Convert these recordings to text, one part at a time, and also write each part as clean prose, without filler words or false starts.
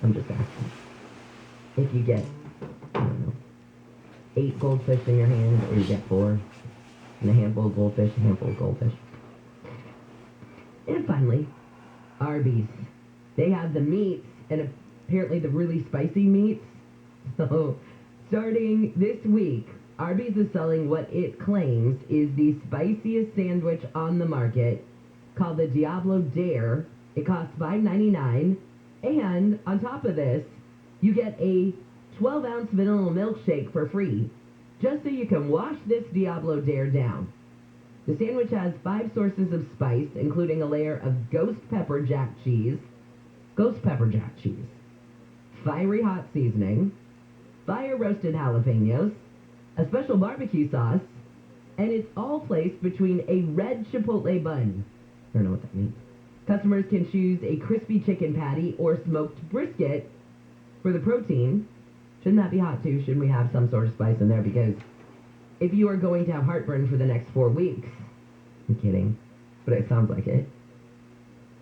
I'm just asking. If you get, I don't know, 8 goldfish in your hand, or you get 4, and a handful of goldfish, a handful of goldfish. And finally, Arby's. They have the meats, and apparently the really spicy meats. So, starting this week, Arby's is selling what it claims is the spiciest sandwich on the market, called the Diablo Dare. It costs $5.99, and on top of this, you get a 12-ounce vanilla milkshake for free, just so you can wash this Diablo Dare down. The sandwich has 5 sources of spice, including a layer of ghost pepper jack cheese, fiery hot seasoning, fire roasted jalapenos, a special barbecue sauce, and it's all placed between a red chipotle bun. I don't know what that means. Customers can choose a crispy chicken patty or smoked brisket for the protein. Shouldn't that be hot too? Shouldn't we have some sort of spice in there? Because if you are going to have heartburn for the next 4 weeks, I'm kidding, but it sounds like it.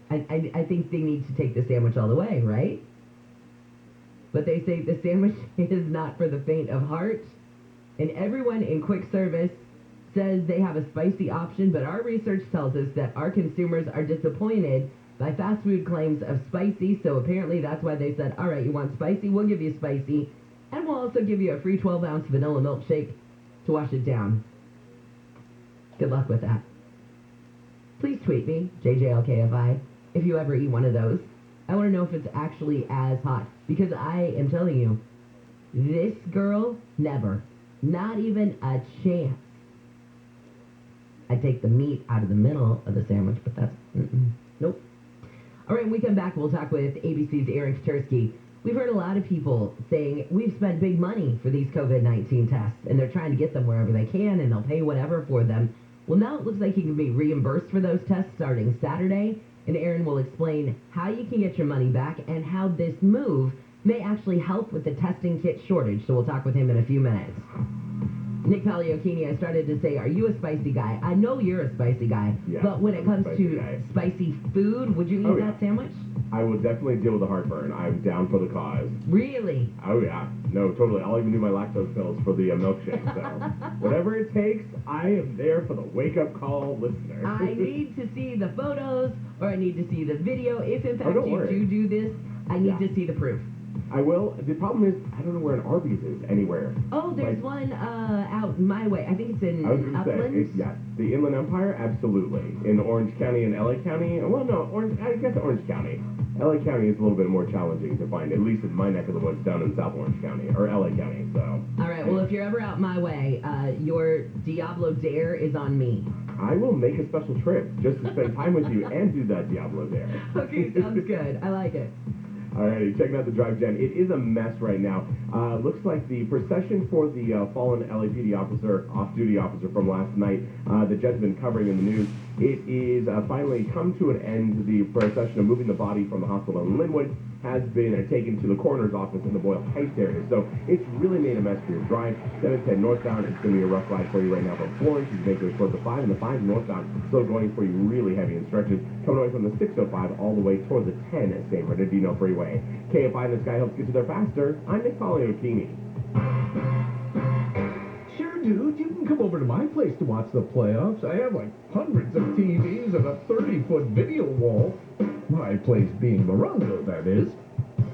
I think they need to take the sandwich all the way, right? But they say the sandwich is not for the faint of heart. And everyone in quick service says they have a spicy option, but our research tells us that our consumers are disappointed by fast food claims of spicy, so apparently that's why they said, all right, you want spicy? We'll give you spicy, and we'll also give you a free 12-ounce vanilla milkshake to wash it down. Good luck with that. Please tweet me, JJLKFI, if you ever eat one of those. I want to know if it's actually as hot, because I am telling you, this girl, never. Not even a chance. I take the meat out of the middle of the sandwich, but that's, nope. All right, when we come back, we'll talk with ABC's Aaron Katursky. We've heard a lot of people saying, we've spent big money for these COVID-19 tests, and they're trying to get them wherever they can, and they'll pay whatever for them. Well, now it looks like you can be reimbursed for those tests starting Saturday, and Aaron will explain how you can get your money back and how this move may actually help with the testing kit shortage. So we'll talk with him in a few minutes. Nick Pagliocchini, I started to say, are you a spicy guy? I know you're a spicy guy, but when it comes to spicy food, would you eat that sandwich? I will definitely deal with the heartburn. I'm down for the cause. Really? Oh, yeah. No, totally. I'll even do my lactose pills for the milkshake. So whatever it takes, I am there for the wake-up call listener. I need to see the photos, or I need to see the video. If, in fact, you do this, I need to see the proof. I will. The problem is, I don't know where an Arby's is anywhere. Oh, there's one out my way. I think it's in Upland. Yeah, the Inland Empire, absolutely. In Orange County and LA County. Well, no, I guess Orange County. LA County is a little bit more challenging to find, at least in my neck of the woods down in South Orange County, or LA County, so. All right, well, if you're ever out my way, your Diablo Dare is on me. I will make a special trip just to spend time with you and do that Diablo Dare. Okay, sounds good. I like it. Alrighty, checking out the Drive Gen. It is a mess right now. Looks like the procession for the fallen LAPD officer, off-duty officer from last night, that Jed's been covering in the news, it is finally come to an end. The procession of moving the body from the hospital in Linwood has been taken to the coroner's office in the Boyle Heights area. So it's really made a mess for your drive. 710 northbound, it's going to be a rough ride for you right now from Florence. You can make it towards the 5, and the 5 northbound still going for you really heavy in stretches, coming away from the 605 all the way toward the 10 at San Bernardino Freeway. KFI in the Sky helps get you there faster. I'm Nick Pagliocchini. Sure, dude. You can come over to my place to watch the playoffs. I have like hundreds of TVs and a 30-foot video wall. My place being Morongo, that is.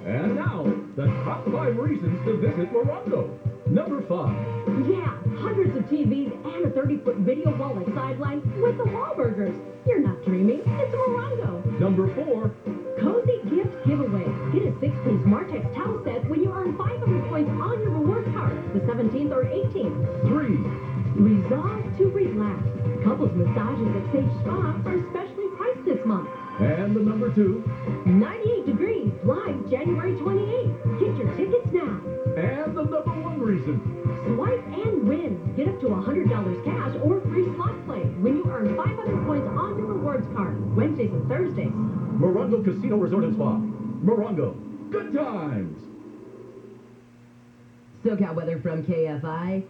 And now, the top 5 reasons to visit Morongo. Number 5. Yeah, hundreds of TVs and a 30-foot video wall at Sideline with the Wahlburgers. You're not dreaming. It's Morongo. Number 4. Cozy gift giveaway. Get a 6-piece Martex towel set when you earn 500 points on your reward card the 17th or 18th. 3. Resolve to relax. Couples massages at Sage Spa are specially priced this month. And the number 2. 98 Degrees, live January 28th. Get your tickets now. And the number 1 reason. Swipe and win. Get up to $100 cash or free slot play when you earn 500 points on your rewards card. Wednesdays and Thursdays. Morongo Casino Resort and Spa. Morongo. Good times. SoCal weather from KFI.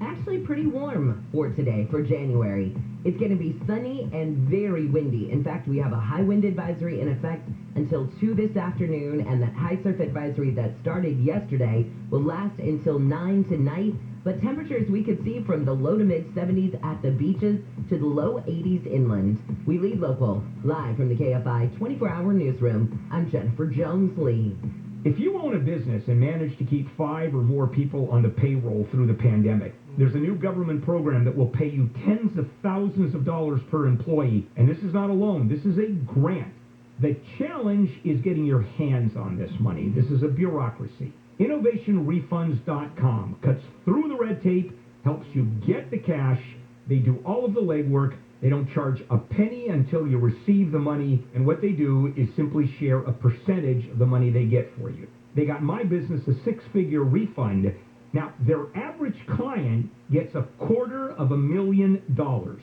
actually pretty warm for today, for January. It's going to be sunny and very windy. In fact, we have a high wind advisory in effect until 2 this afternoon, and that high surf advisory that started yesterday will last until 9 tonight. But temperatures we could see from the low to mid 70s at the beaches to the low 80s inland. We lead local, live from the KFI 24-hour newsroom. I'm Jennifer Jones-Lee. If you own a business and manage to keep 5 or more people on the payroll through the pandemic, there's a new government program that will pay you tens of thousands of dollars per employee. And this is not a loan. This is a grant. The challenge is getting your hands on this money. This is a bureaucracy. InnovationRefunds.com cuts through the red tape, helps you get the cash. They do all of the legwork. They don't charge a penny until you receive the money, and what they do is simply share a percentage of the money they get for you. They got my business a 6-figure refund. Now, their average client gets $250,000.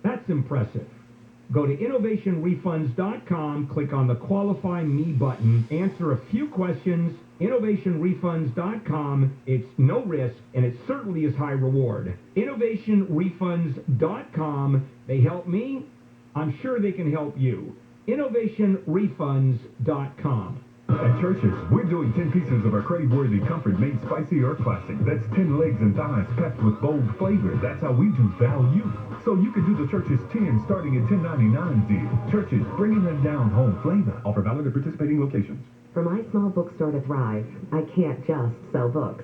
That's impressive. Go to InnovationRefunds.com, click on the Qualify Me button, answer a few questions. InnovationRefunds.com. It's no risk, and it certainly is high reward. InnovationRefunds.com. They help me. I'm sure they can help you. InnovationRefunds.com. At Church's, we're doing 10 pieces of our crave-worthy comfort made spicy or classic. That's 10 legs and thighs packed with bold flavor. That's how we do value. So you can do the Church's 10 starting at $10.99 deal. Church's, bringing them down home flavor. Offer valid at participating locations. For my small bookstore to thrive, I can't just sell books.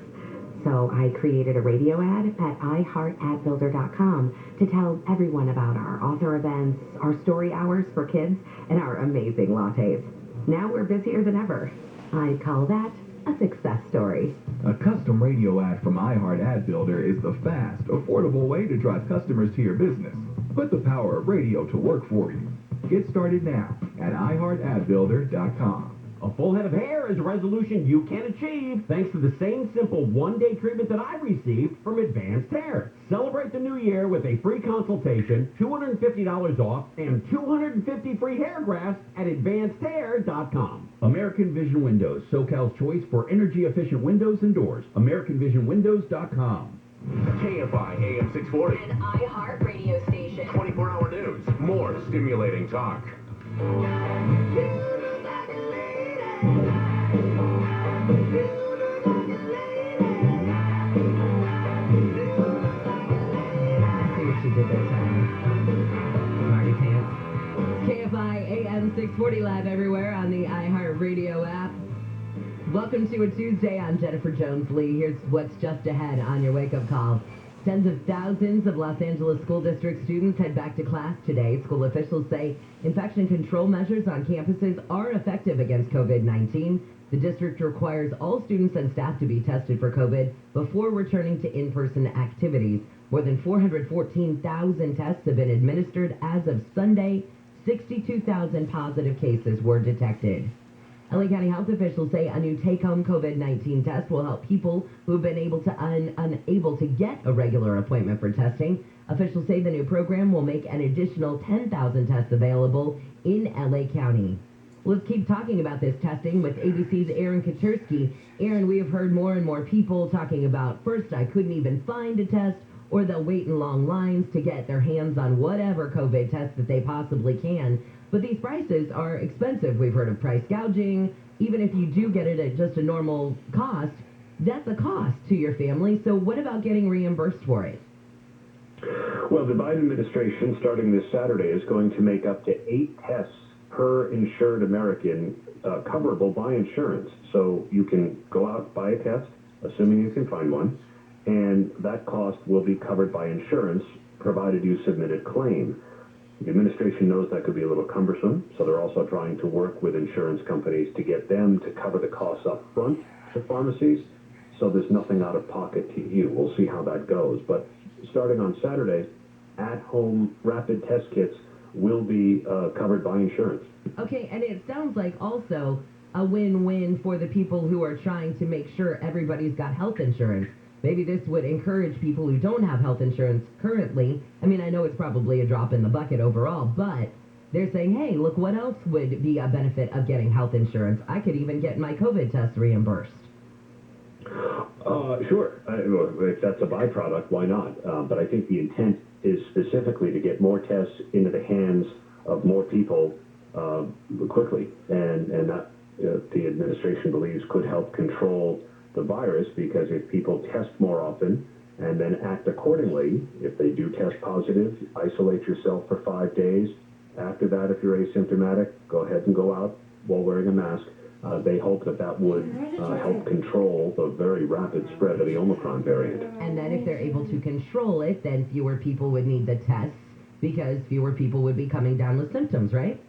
So I created a radio ad at iHeartAdBuilder.com to tell everyone about our author events, our story hours for kids, and our amazing lattes. Now we're busier than ever. I'd call that a success story. A custom radio ad from iHeart Ad Builder is the fast, affordable way to drive customers to your business. Put the power of radio to work for you. Get started now at iHeartAdBuilder.com. A full head of hair is a resolution you can achieve thanks to the same simple one-day treatment that I received from Advanced Hair. Celebrate the new year with a free consultation, $250 off, and 250 free hair grafts at AdvancedHair.com. American Vision Windows, SoCal's choice for energy-efficient windows and doors. AmericanVisionWindows.com. KFI AM 640. An iHeart radio station. 24-hour news. More stimulating talk. KFI AM 640 live everywhere on the iHeartRadio app. Welcome to a Tuesday. I'm Jennifer Jones-Lee. Here's what's just ahead on your wake-up call. Tens of thousands of Los Angeles School District students head back to class today. School officials say infection control measures on campuses are effective against COVID-19. The district requires all students and staff to be tested for COVID before returning to in-person activities. More than 414,000 tests have been administered as of Sunday. 62,000 positive cases were detected. LA County health officials say a new take-home COVID-19 test will help people who have been unable to get a regular appointment for testing. Officials say the new program will make an additional 10,000 tests available in LA County. Let's keep talking about this testing with ABC's Aaron Kachersky. Aaron, we have heard more and more people talking about, first, I couldn't even find a test, or they'll wait in long lines to get their hands on whatever COVID test that they possibly can. But these prices are expensive. We've heard of price gouging. Even if you do get it at just a normal cost, that's a cost to your family. So what about getting reimbursed for it? Well, the Biden administration, starting this Saturday, is going to make up to 8 tests per insured American coverable by insurance. So you can go out, buy a test, assuming you can find one, and that cost will be covered by insurance, provided you submit a claim. The administration knows that could be a little cumbersome, so they're also trying to work with insurance companies to get them to cover the costs up front to pharmacies, so there's nothing out of pocket to you. We'll see how that goes. But starting on Saturday, at-home rapid test kits will be covered by insurance. Okay, and it sounds like also a win-win for the people who are trying to make sure everybody's got health insurance. Maybe this would encourage people who don't have health insurance currently. I mean, I know it's probably a drop in the bucket overall, but they're saying, hey, look, what else would be a benefit of getting health insurance? I could even get my COVID test reimbursed. Sure. If that's a byproduct, why not? But I think the intent is specifically to get more tests into the hands of more people quickly, and that the administration believes could help control the virus, because if people test more often and then act accordingly, if they do test positive, isolate yourself for 5 days. After that, if you're asymptomatic, go ahead and go out while wearing a mask. They hope that would help control the very rapid spread of the Omicron variant. And then if they're able to control it, then fewer people would need the tests because fewer people would be coming down with symptoms, right?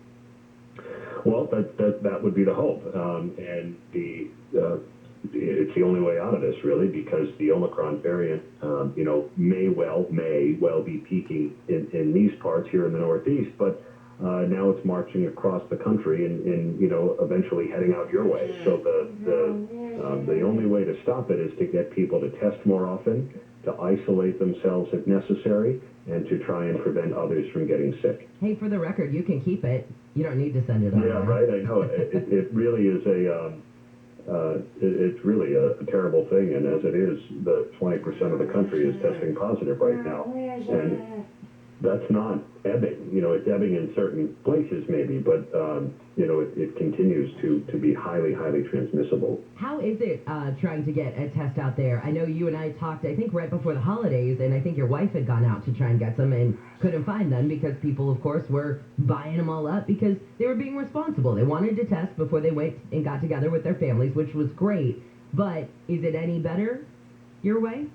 Well, that would be the hope. And it's the only way out of this, really, because the Omicron variant, may well be peaking in these parts here in the Northeast, but now it's marching across the country and eventually heading out your way. So the only way to stop it is to get people to test more often, to isolate themselves if necessary, and to try and prevent others from getting sick. Hey, for the record, you can keep it. You don't need to send it on. Yeah, right. I know it really is it's really a terrible thing, and as it is, the 20% of the country is testing positive right now, and that's not ebbing. It's ebbing in certain places maybe, but it continues to be highly transmissible. How is it trying to get a test out there? I know you and I talked, I think, right before the holidays, and I think your wife had gone out to try and get some and couldn't find them because people, of course, were buying them all up because they were being responsible. They wanted to test before they went and got together with their families, which was great. But is it any better your way?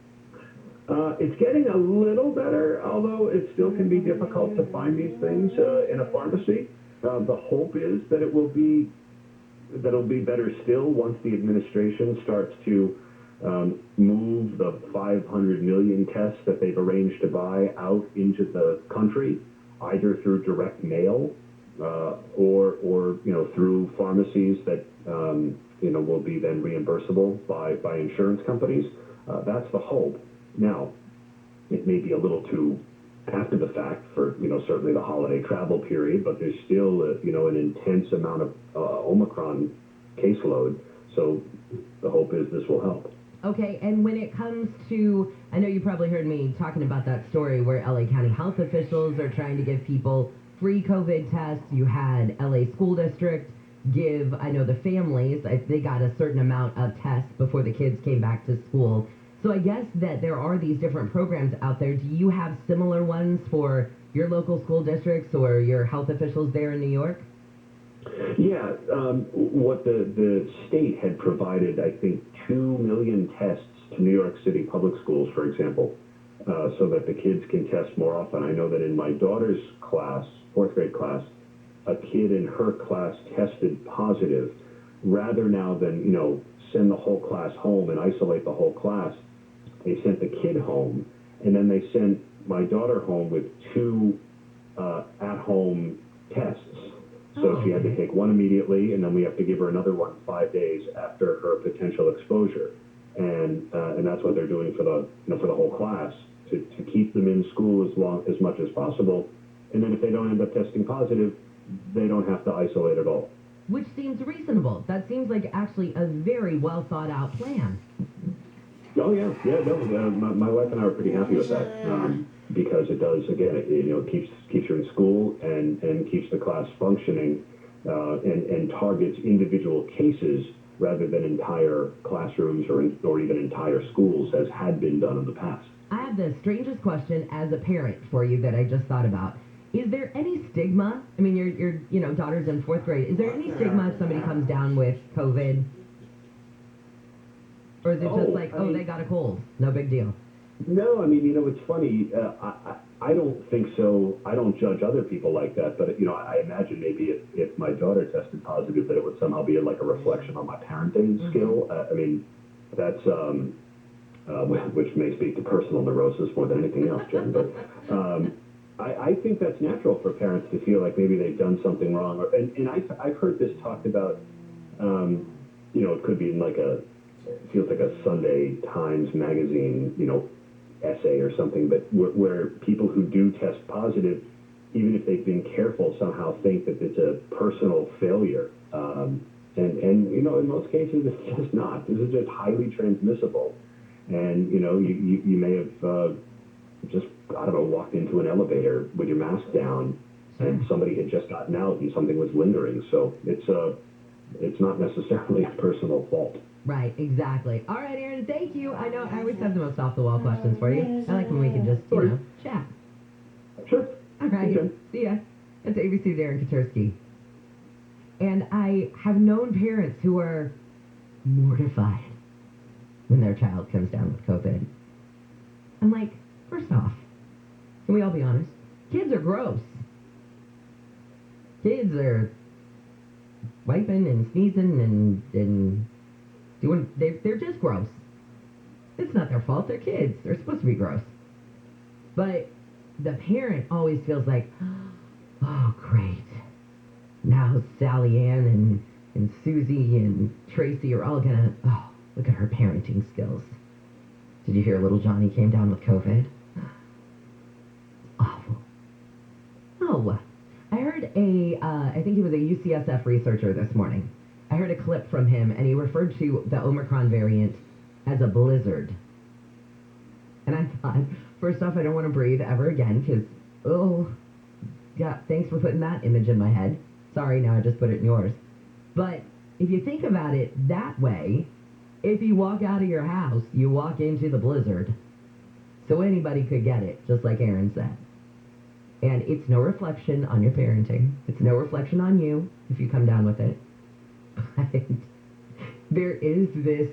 It's getting a little better, although it still can be difficult to find these things in a pharmacy. The hope is that it'll be better still once the administration starts to move the 500 million tests that they've arranged to buy out into the country, either through direct mail or through pharmacies that will be then reimbursable by insurance companies. That's the hope. Now, it may be a little too after the fact for, certainly the holiday travel period, but there's still, an intense amount of Omicron caseload. So the hope is this will help. Okay, and when it comes to, I know you probably heard me talking about that story where LA County health officials are trying to give people free COVID tests. You had LA School District give, I know the families, they got a certain amount of tests before the kids came back to school. So I guess that there are these different programs out there. Do you have similar ones for your local school districts or your health officials there in New York? Yeah, what the state had provided, I think, 2 million tests to New York City public schools, for example, so that the kids can test more often. I know that in my daughter's class, 4th grade class, a kid in her class tested positive. Rather now than, send the whole class home and isolate the whole class, they sent the kid home, and then they sent my daughter home with 2 at-home tests. So she had to take one immediately, and then we have to give her another one 5 days after her potential exposure. And that's what they're doing for the whole class, to keep them in school as much as possible. And then if they don't end up testing positive, they don't have to isolate at all. Which seems reasonable. That seems like actually a very well thought out plan. Oh yeah, no. My wife and I are pretty happy with that because it does, again, it keeps her in school and keeps the class functioning and targets individual cases rather than entire classrooms or even entire schools as had been done in the past. I have the strangest question as a parent for you that I just thought about. Is there any stigma? I mean, your daughter's in 4th grade. Is there any stigma if somebody comes down with COVID? Or is it just like, they got a cold, no big deal? No, I mean, it's funny. I don't think so. I don't judge other people like that. But, I imagine maybe if my daughter tested positive, that it would somehow be like a reflection on my parenting skill. I mean, that's, which may speak to personal neurosis more than anything else, Jen. But I think that's natural for parents to feel like maybe they've done something wrong. And I've heard this talked about, it could be in feels like a Sunday Times magazine, essay or something, but where people who do test positive, even if they've been careful, somehow think that it's a personal failure. And you know, in most cases, it's just not. This is just highly transmissible. And, you know, you may have just, I don't know, walked into an elevator with your mask down and somebody had just gotten out and something was lingering. So it's not necessarily a personal fault. Right, exactly. All right, Aaron, thank you. I know I always have the most off-the-wall questions for you. I like when we can just, you know, chat. Sure. All right. Okay. See ya. That's ABC's Aaron Katursky. And I have known parents who are mortified when their child comes down with COVID. I'm like, first off, can we all be honest? Kids are gross. Kids are wiping and sneezing and doing, they're just gross. It's not their fault, they're kids. They're supposed to be gross. But the parent always feels like, oh, great. Now Sally Ann and Susie and Tracy are all gonna, oh, look at her parenting skills. Did you hear little Johnny came down with COVID? Awful. Oh, I heard I think he was a UCSF researcher this morning. I heard a clip from him, and he referred to the Omicron variant as a blizzard. And I thought, first off, I don't want to breathe ever again, because, oh, yeah, thanks for putting that image in my head. Sorry, now I just put it in yours. But if you think about it that way, if you walk out of your house, you walk into the blizzard. So anybody could get it, just like Aaron said. And it's no reflection on your parenting. It's no reflection on you if you come down with it. But there is this,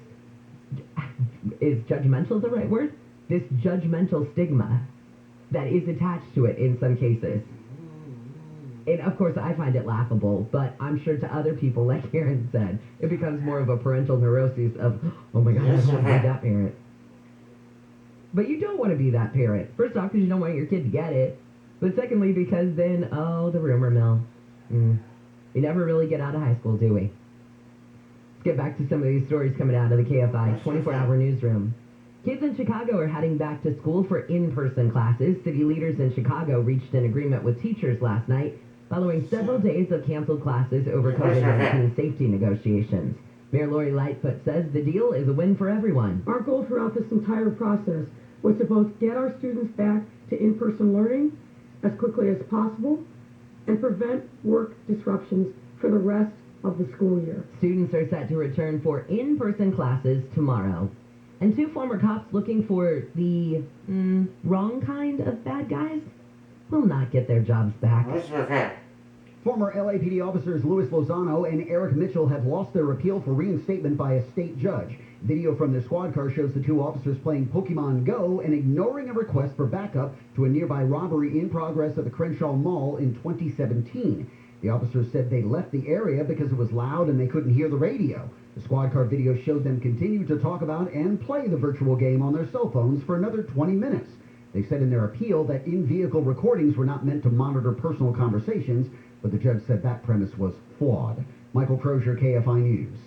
is judgmental the right word? This judgmental stigma that is attached to it in some cases. And of course, I find it laughable, but I'm sure to other people, like Aaron said, it becomes more of a parental neuroses of, oh my God, I don't want to be that parent. But you don't want to be that parent. First off, because you don't want your kid to get it. But secondly, because then, oh, the rumor mill. We never really get out of high school, do we? Let's get back to some of these stories coming out of the KFI 24-hour newsroom. Kids in Chicago are heading back to school for in-person classes. City leaders in Chicago reached an agreement with teachers last night following several days of canceled classes over COVID-19 safety negotiations. Mayor Lori Lightfoot says the deal is a win for everyone. Our goal throughout this entire process was to both get our students back to in-person learning as quickly as possible and prevent work disruptions for the rest of the school year. Students are set to return for in-person classes tomorrow. And two former cops looking for the wrong kind of bad guys will not get their jobs back. Former LAPD officers Louis Lozano and Eric Mitchell have lost their appeal for reinstatement by a state judge. Video from their squad car shows the two officers playing Pokemon Go and ignoring a request for backup to a nearby robbery in progress at the Crenshaw Mall in 2017. The officers said they left the area because it was loud and they couldn't hear the radio. The squad car video showed them continue to talk about and play the virtual game on their cell phones for another 20 minutes. They said in their appeal that in-vehicle recordings were not meant to monitor personal conversations, but the judge said that premise was flawed. Michael Crozier, KFI News.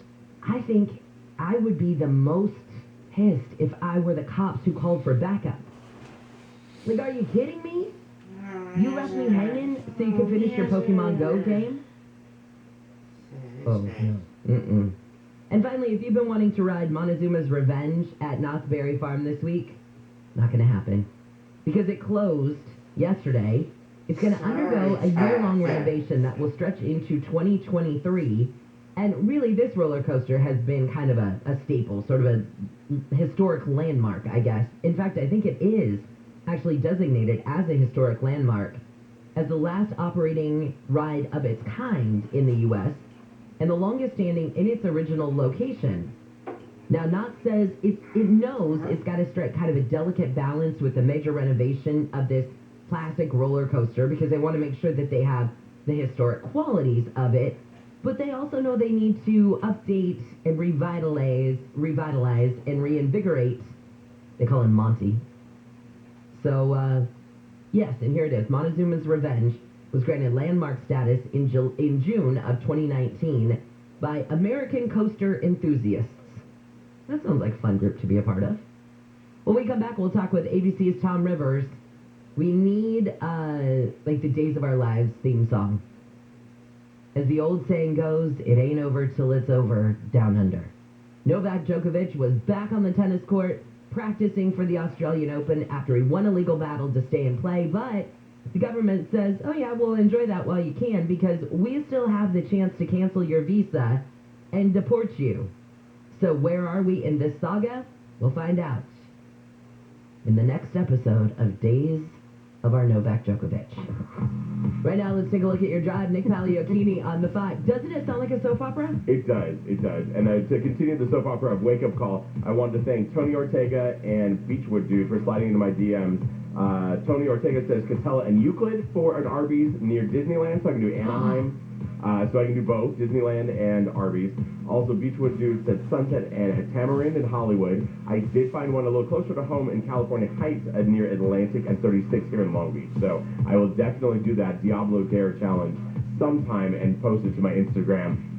I think I would be the most pissed if I were the cops who called for backup. Like, are you kidding me? You left me hanging so you could finish your Pokemon Go game? Oh, no. And finally, if you've been wanting to ride Montezuma's Revenge at Knott's Berry Farm this week, not going to happen. Because it closed yesterday. It's going to undergo a year-long renovation that will stretch into 2023. And really, this roller coaster has been kind of a staple, sort of a historic landmark, I guess. In fact, I think it is actually designated as a historic landmark as the last operating ride of its kind in the U.S. and the longest standing in its original location. Now, Knott says it knows it's got to strike kind of a delicate balance with the major renovation of this classic roller coaster because they want to make sure that they have the historic qualities of it, but they also know they need to update and revitalize and reinvigorate. They call him Monty. So, yes, and here it is. Montezuma's Revenge was granted landmark status in June of 2019 by American Coaster Enthusiasts. That sounds like a fun group to be a part of. When we come back, we'll talk with ABC's Tom Rivers. We need, like, the Days of Our Lives theme song. As the old saying goes, it ain't over till it's over down under. Novak Djokovic was back on the tennis court practicing for the Australian Open after he won a legal battle to stay and play, but the government says, oh yeah, well, enjoy that while you can because we still have the chance to cancel your visa and deport you. So where are we in this saga? We'll find out in the next episode of Days of our Novak Djokovic. Right now, let's take a look at your drive. Nick Pagliocchini on the 5. Doesn't it sound like a soap opera? It does. And to continue the soap opera of Wake Up Call, I wanted to thank Tony Ortega and Beachwood Dude for sliding into my DMs. Tony Ortega says Catella and Euclid for an Arby's near Disneyland, so I can do Anaheim. So I can do both, Disneyland and Arby's. Also, Beachwood Dude said Sunset and Tamarind in Hollywood. I did find one a little closer to home in California Heights near Atlantic and 36 here in Long Beach. So I will definitely do that Diablo Dare challenge sometime and post it to my Instagram.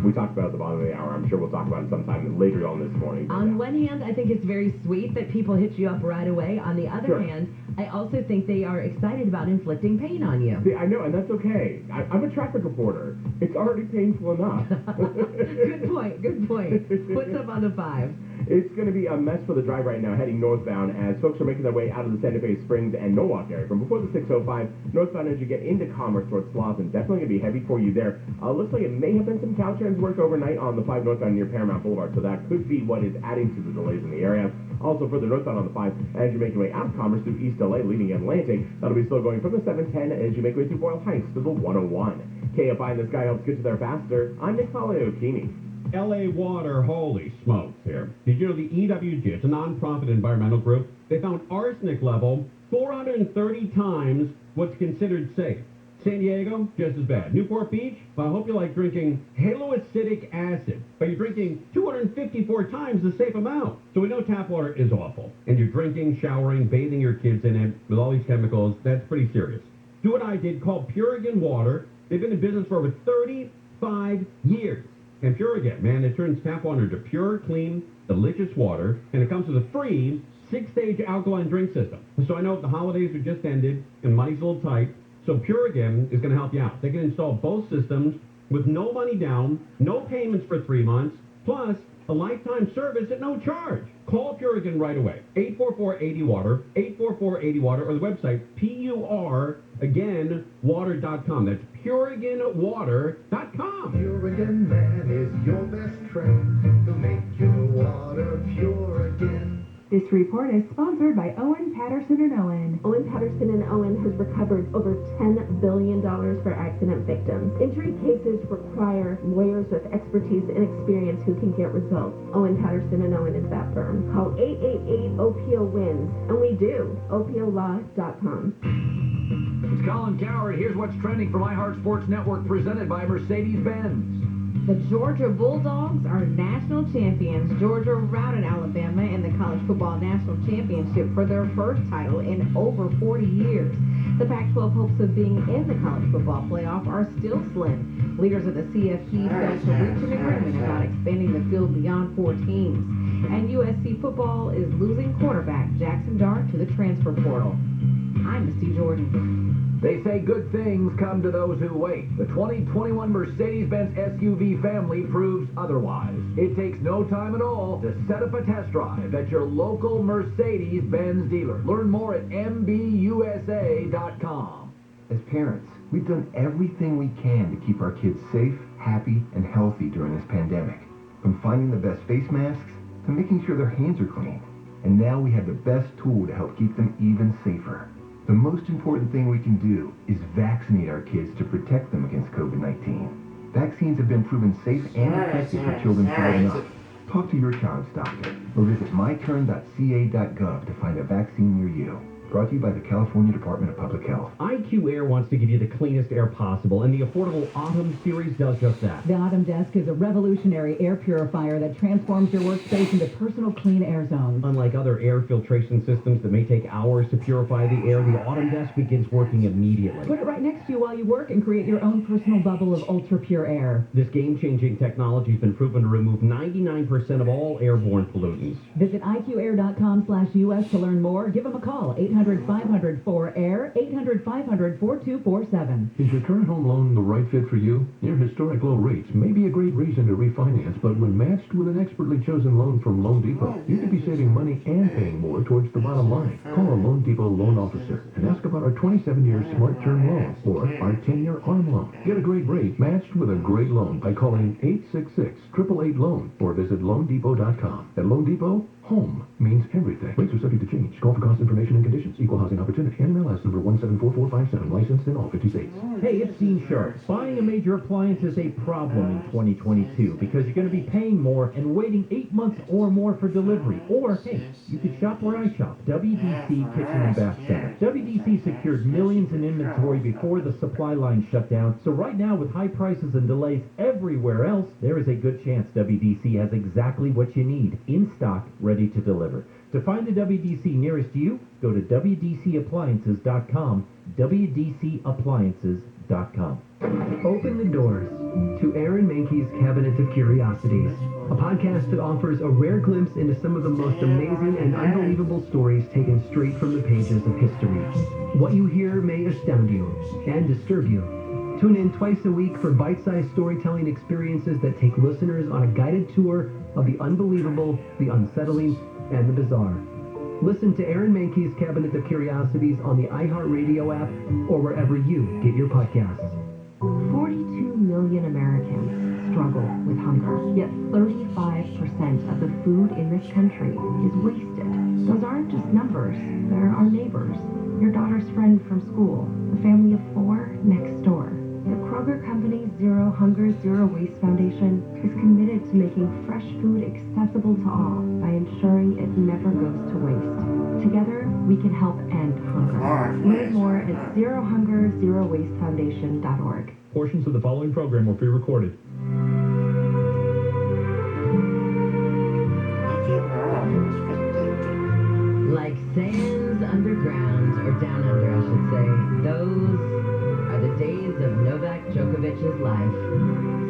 We talked about it at the bottom of the hour. I'm sure we'll talk about it sometime later on this morning. On one hand, I think it's very sweet that people hit you up right away. On the other hand, I also think they are excited about inflicting pain on you. See, I know, and that's okay. I'm a traffic reporter. It's already painful enough. Good point. What's up on the 5? It's going to be a mess for the drive right now heading northbound as folks are making their way out of the Santa Fe Springs and Norwalk area. From before the 605 northbound as you get into Commerce towards Slauson, definitely going to be heavy for you there. Looks like it may have been some Caltrans work overnight on the 5 northbound near Paramount Boulevard, so that could be what is adding to the delays in the area. Also, further northbound on the 5, as you make your way out of Commerce through East LA, leading Atlantic, that'll be still going from the 710 as you make your way through Boyle Heights to the 101. KFI in the Sky helps get you there faster. I'm Nick Pagliocchini. LA Water, holy smokes here. Did you know the EWG, it's a nonprofit environmental group, they found arsenic level 430 times what's considered safe. San Diego, just as bad. Newport Beach, well, I hope you like drinking haloacidic acid, but you're drinking 254 times the safe amount. So we know tap water is awful, and you're drinking, showering, bathing your kids in it with all these chemicals, that's pretty serious. Do what I did, called Purigan Water. They've been in business for over 35 years. And Purigan, man, it turns tap water into pure, clean, delicious water, and it comes with a free 6-stage alkaline drink system. So I know the holidays have just ended, and money's a little tight, so Purigan is going to help you out. They can install both systems with no money down, no payments for 3 months, plus a lifetime service at no charge. Call Purigan right away. 844-80-WATER, 844-80-WATER, or the website, PUR-water.com. That's PuriganWater.com. Purigan Man is your best friend. He'll make your water pure again. This report is sponsored by Owen, Patterson & Owen. Owen Patterson & Owen has recovered over $10 billion for accident victims. Injury cases require lawyers with expertise and experience who can get results. Owen Patterson & Owen is that firm. Call 888-OPO-WINS, and we do. OPOLaw.com. It's Colin Coward. Here's what's trending from iHeart Sports Network, presented by Mercedes-Benz. The Georgia Bulldogs are national champions. Georgia routed Alabama in the College Football National Championship for their first title in over 40 years. The Pac-12 hopes of being in the college football playoff are still slim. Leaders of the CFP failed to reach an agreement about expanding the field beyond 4 teams. And USC football is losing quarterback Jackson Dart to the transfer portal. I'm Misty Jordan. They say good things come to those who wait. The 2021 Mercedes-Benz SUV family proves otherwise. It takes no time at all to set up a test drive at your local Mercedes-Benz dealer. Learn more at MBUSA.com. As parents, we've done everything we can to keep our kids safe, happy, and healthy during this pandemic. From finding the best face masks to making sure their hands are clean. And now we have the best tool to help keep them even safer. The most important thing we can do is vaccinate our kids to protect them against COVID-19. Vaccines have been proven safe and effective for children 5 and up. Talk to your child's doctor or visit myturn.ca.gov to find a vaccine near you. Brought to you by the California Department of Public Health. IQ Air wants to give you the cleanest air possible, and the affordable Autumn series does just that. The Autumn Desk is a revolutionary air purifier that transforms your workspace into personal clean air zones. Unlike other air filtration systems that may take hours to purify the air, the Autumn Desk begins working immediately. Put it right next to you while you work and create your own personal bubble of ultra-pure air. This game-changing technology has been proven to remove 99% of all airborne pollutants. Visit IQAir.com/US to learn more. Give them a call, 800 800-500-4AIR, 800-500-4247. Is your current home loan the right fit for you? Your historic low rates may be a great reason to refinance, but when matched with an expertly chosen loan from Loan Depot, you could be saving money and paying more towards the bottom line. Call a Loan Depot loan officer and ask about our 27-year Smart Term loan or our 10-year ARM loan. Get a great rate matched with a great loan by calling 866-888-LOAN or visit LoanDepot.com. At Loan Depot, home means everything. Rates are subject to change. Call for cost information and conditions. Equal housing opportunity. NMLS number 174457. Licensed in all 50 states. Hey, it's Dean Sharp. Buying a major appliance is a problem in 2022 because you're going to be paying more and waiting 8 months or more for delivery. Or, hey, you could shop where I shop, WDC Kitchen and Bath Center. WDC secured millions in inventory before the supply line shut down. So right now, with high prices and delays everywhere else, there is a good chance WDC has exactly what you need in stock, ready to deliver. To find the WDC nearest you, go to WDCappliances.com, WDCappliances.com. Open the doors to Aaron Mahnke's Cabinet of Curiosities, a podcast that offers a rare glimpse into some of the most amazing and unbelievable stories taken straight from the pages of history. What you hear may astound you and disturb you. Tune in twice a week for bite-sized storytelling experiences that take listeners on a guided tour of the unbelievable, the unsettling, and the bizarre. Listen to Aaron Mahnke's Cabinet of Curiosities on the iHeartRadio app or wherever you get your podcasts. 42 million Americans struggle with hunger, yet 35% of the food in this country is wasted. Those aren't just numbers, they're our neighbors, your daughter's friend from school, the family of 4 next door. The Kroger Company's Zero Hunger, Zero Waste Foundation is committed to making fresh food accessible to all by ensuring it never goes to waste. Together, we can help end hunger. Learn more at zerohunger.zerowastefoundation.org. Portions of the following program were pre-recorded. Like sands underground, or down under, I should say, those are the days of Novak Djokovic's life.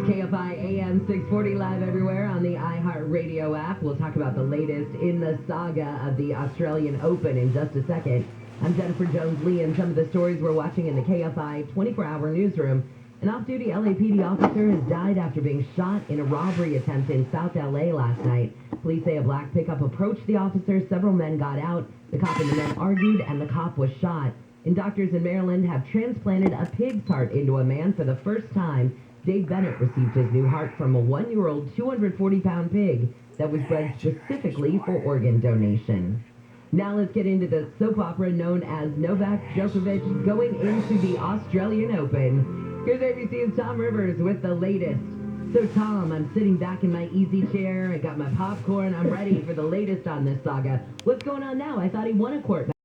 It's KFI AM 640 live everywhere on the iHeartRadio app. We'll talk about the latest in the saga of the Australian Open in just a second. I'm Jennifer Jones-Lee, and some of the stories we're watching in the KFI 24-hour newsroom. An off-duty LAPD officer has died after being shot in a robbery attempt in South LA last night. Police say a black pickup approached the officer. Several men got out. The cop and the men argued, and the cop was shot. And doctors in Maryland have transplanted a pig's heart into a man for the first time. Dave Bennett received his new heart from a 1-year-old, 240-pound pig that was bred specifically for organ donation. Now let's get into the soap opera known as Novak Djokovic going into the Australian Open. Here's ABC's Tom Rivers with the latest. So Tom, I'm sitting back in my easy chair. I got my popcorn. I'm ready for the latest on this saga. What's going on now? I thought he won a court